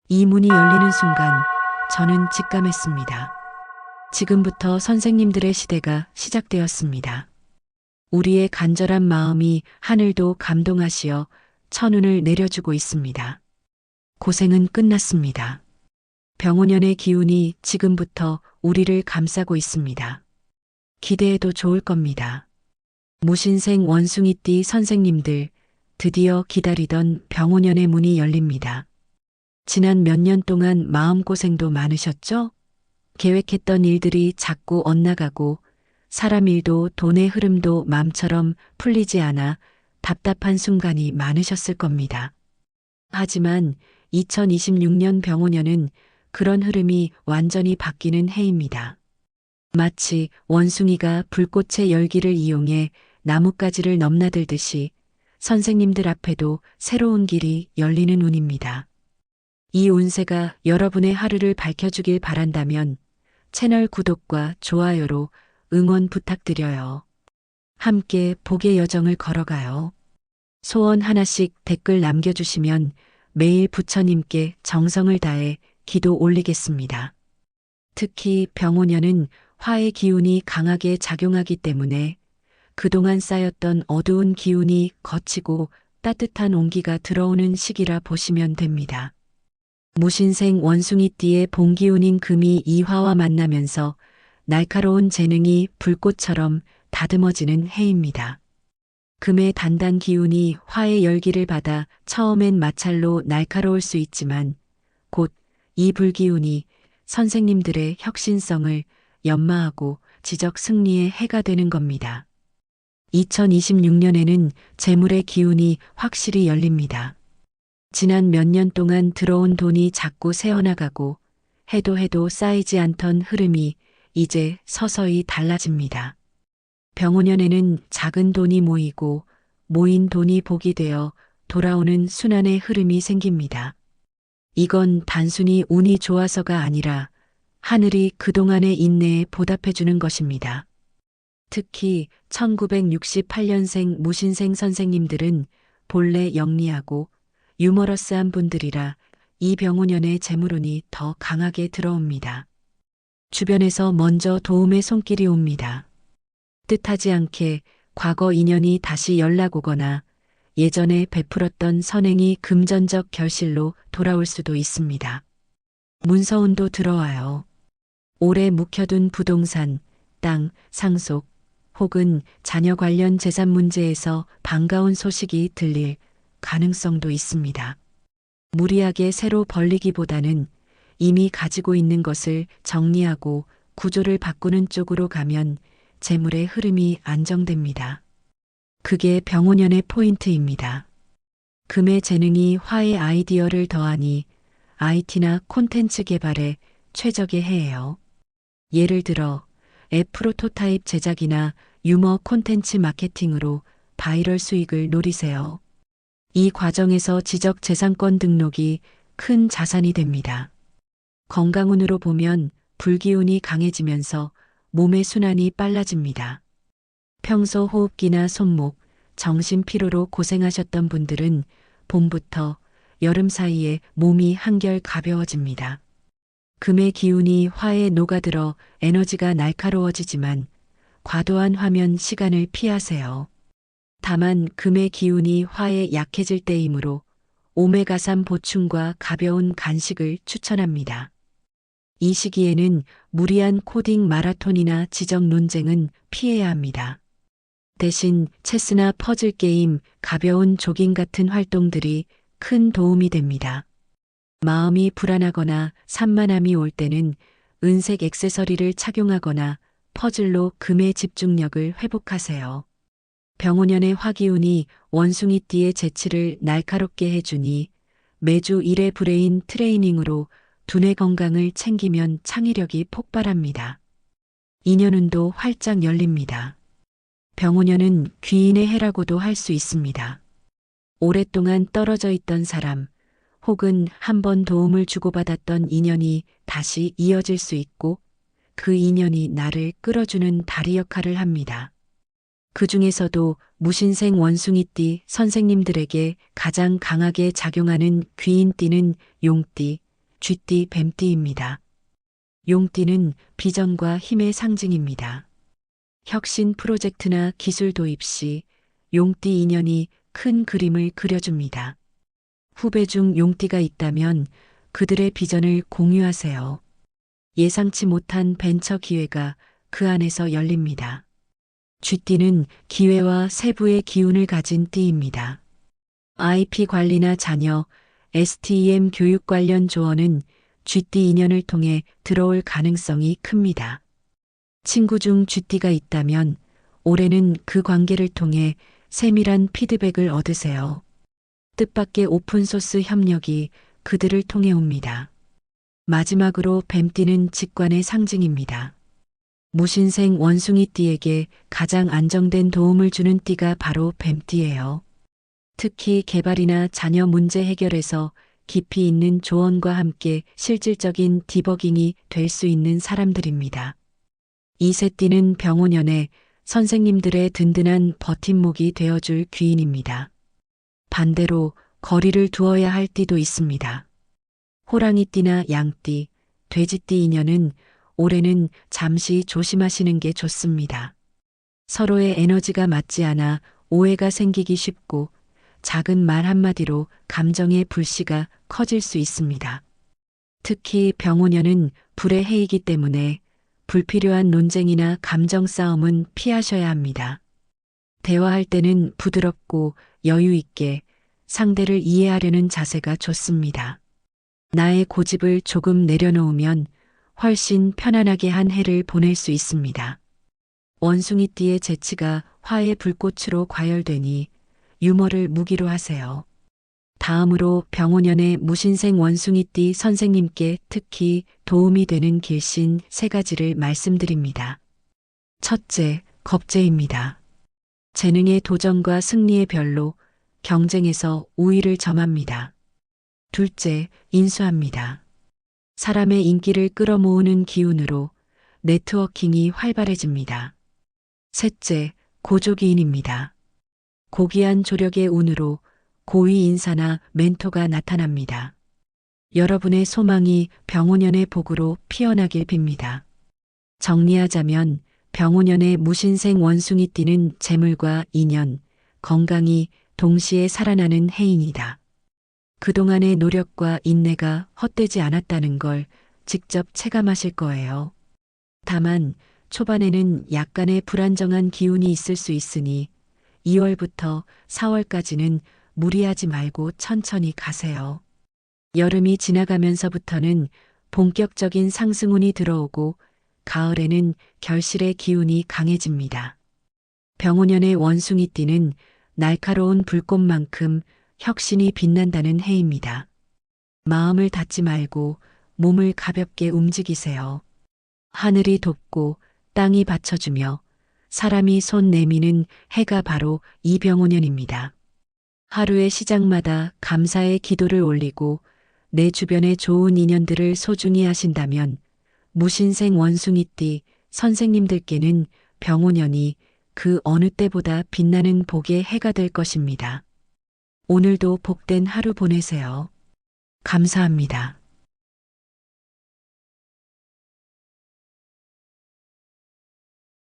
이 문이 열리는 순간 저는 직감했습니다. 지금부터 선생님들의 시대가 시작되었습니다. 우리의 간절한 마음이 하늘도 감동하시어 천운을 내려주고 있습니다. 고생은 끝났습니다. 병원연의 기운이 지금부터 우리를 감싸고 있습니다. 기대해도 좋을 겁니다. 무신생 원숭이띠 선생님들, 드디어 기다리던 병원연의 문이 열립니다. 지난 몇 년 동안 마음고생도 많으셨죠? 계획했던 일들이 자꾸 엇나가고 사람 일도 돈의 흐름도 맘처럼 풀리지 않아 답답한 순간이 많으셨을 겁니다. 하지만 2026년 병원연은 그런 흐름이 완전히 바뀌는 해입니다. 마치 원숭이가 불꽃의 열기를 이용해 나뭇가지를 넘나들듯이 선생님들 앞에도 새로운 길이 열리는 운입니다. 이 운세가 여러분의 하루를 밝혀주길 바란다면 채널 구독과 좋아요로 응원 부탁드려요. 함께 복의 여정을 걸어가요. 소원 하나씩 댓글 남겨주시면 매일 부처님께 정성을 다해 기도 올리겠습니다. 특히 병오년은 화의 기운이 강하게 작용하기 때문에 그동안 쌓였던 어두운 기운이 걷히고 따뜻한 온기가 들어오는 시기라 보시면 됩니다. 무신생 원숭이띠의 본기운인 금이 이 화와 만나면서 날카로운 재능이 불꽃처럼 다듬어지는 해입니다. 금의 단단 기운이 화의 열기를 받아 처음엔 마찰로 날카로울 수 있지만 곧 이 불기운이 선생님들의 혁신성을 연마하고 지적 승리의 해가 되는 겁니다. 2026년에는 재물의 기운이 확실히 열립니다. 지난 몇 년 동안 들어온 돈이 자꾸 새어나가고 해도 쌓이지 않던 흐름이 이제 서서히 달라집니다. 병오년에는 작은 돈이 모이고 모인 돈이 복이 되어 돌아오는 순환의 흐름이 생깁니다. 이건 단순히 운이 좋아서가 아니라 하늘이 그동안의 인내에 보답해주는 것입니다. 특히 1968년생 무신생 선생님들은 본래 영리하고 유머러스한 분들이라 이 병오년의 재물운이 더 강하게 들어옵니다. 주변에서 먼저 도움의 손길이 옵니다. 뜻하지 않게 과거 인연이 다시 연락 오거나 예전에 베풀었던 선행이 금전적 결실로 돌아올 수도 있습니다. 문서운도 들어와요. 오래 묵혀둔 부동산, 땅, 상속, 혹은 자녀 관련 재산 문제에서 반가운 소식이 들릴 가능성도 있습니다. 무리하게 새로 벌리기보다는 이미 가지고 있는 것을 정리하고 구조를 바꾸는 쪽으로 가면 재물의 흐름이 안정됩니다. 그게 병오년의 포인트입니다. 금의 재능이 화의 아이디어를 더하니 IT나 콘텐츠 개발에 최적의 해예요. 예를 들어 앱 프로토타입 제작이나 유머 콘텐츠 마케팅으로 바이럴 수익을 노리세요. 이 과정에서 지적재산권 등록이 큰 자산이 됩니다. 건강운으로 보면 불기운이 강해지면서 몸의 순환이 빨라집니다. 평소 호흡기나 손목, 정신 피로로 고생하셨던 분들은 봄부터 여름 사이에 몸이 한결 가벼워집니다. 금의 기운이 화에 녹아들어 에너지가 날카로워지지만 과도한 화면 시간을 피하세요. 다만 금의 기운이 화에 약해질 때이므로 오메가3 보충과 가벼운 간식을 추천합니다. 이 시기에는 무리한 코딩 마라톤이나 지적 논쟁은 피해야 합니다. 대신 체스나 퍼즐 게임, 가벼운 조깅 같은 활동들이 큰 도움이 됩니다. 마음이 불안하거나 산만함이 올 때는 은색 액세서리를 착용하거나 퍼즐로 금의 집중력을 회복하세요. 병오년의 화기운이 원숭이띠의 재치를 날카롭게 해주니 매주 1회 브레인 트레이닝으로 두뇌 건강을 챙기면 창의력이 폭발합니다. 인연운도 활짝 열립니다. 병오년은 귀인의 해라고도 할 수 있습니다. 오랫동안 떨어져 있던 사람, 혹은 한 번 도움을 주고받았던 인연이 다시 이어질 수 있고 그 인연이 나를 끌어주는 다리 역할을 합니다. 그 중에서도 무신생 원숭이띠 선생님들에게 가장 강하게 작용하는 귀인띠는 용띠, 쥐띠, 뱀띠입니다. 용띠는 비전과 힘의 상징입니다. 혁신 프로젝트나 기술 도입 시 용띠 인연이 큰 그림을 그려줍니다. 후배 중 용띠가 있다면 그들의 비전을 공유하세요. 예상치 못한 벤처 기회가 그 안에서 열립니다. 쥐띠는 기회와 세부의 기운을 가진 띠입니다. IP 관리나 자녀, STEM 교육 관련 조언은 쥐띠 인연을 통해 들어올 가능성이 큽니다. 친구 중 쥐띠가 있다면 올해는 그 관계를 통해 세밀한 피드백을 얻으세요. 뜻밖의 오픈소스 협력이 그들을 통해 옵니다. 마지막으로 뱀띠는 직관의 상징입니다. 무신생 원숭이띠에게 가장 안정된 도움을 주는 띠가 바로 뱀띠예요. 특히 개발이나 자녀 문제 해결에서 깊이 있는 조언과 함께 실질적인 디버깅이 될 수 있는 사람들입니다. 이 세 띠는 병오년에 선생님들의 든든한 버팀목이 되어줄 귀인입니다. 반대로 거리를 두어야 할 띠도 있습니다. 호랑이띠나 양띠, 돼지띠 인연은 올해는 잠시 조심하시는 게 좋습니다. 서로의 에너지가 맞지 않아 오해가 생기기 쉽고 작은 말 한마디로 감정의 불씨가 커질 수 있습니다. 특히 병오년은 불의 해이기 때문에 불필요한 논쟁이나 감정 싸움은 피하셔야 합니다. 대화할 때는 부드럽고 여유 있게 상대를 이해하려는 자세가 좋습니다. 나의 고집을 조금 내려놓으면 훨씬 편안하게 한 해를 보낼 수 있습니다. 원숭이띠의 재치가 화의 불꽃으로 과열되니 유머를 무기로 하세요. 다음으로 병오년의 무신생 원숭이띠 선생님께 특히 도움이 되는 길신 3가지를 말씀드립니다. 첫째, 겁재입니다. 재능의 도전과 승리의 별로 경쟁에서 우위를 점합니다. 둘째, 인수합니다. 사람의 인기를 끌어모으는 기운으로 네트워킹이 활발해집니다. 셋째, 고조기인입니다. 고귀한 조력의 운으로 고위 인사나 멘토가 나타납니다. 여러분의 소망이 병오년의 복으로 피어나길 빕니다. 정리하자면 병오년의 무신생 원숭이띠는 재물과 인연, 건강이 동시에 살아나는 해인이다. 그동안의 노력과 인내가 헛되지 않았다는 걸 직접 체감하실 거예요. 다만 초반에는 약간의 불안정한 기운이 있을 수 있으니 2월부터 4월까지는 무리하지 말고 천천히 가세요. 여름이 지나가면서부터는 본격적인 상승운이 들어오고 가을에는 결실의 기운이 강해집니다. 병오년의 원숭이띠는 날카로운 불꽃만큼 혁신이 빛난다는 해입니다. 마음을 닫지 말고 몸을 가볍게 움직이세요. 하늘이 돕고 땅이 받쳐주며 사람이 손 내미는 해가 바로 이 병오년입니다. 하루의 시작마다 감사의 기도를 올리고 내 주변의 좋은 인연들을 소중히 하신다면 무신생 원숭이띠 선생님들께는 병오년이 그 어느 때보다 빛나는 복의 해가 될 것입니다. 오늘도 복된 하루 보내세요. 감사합니다.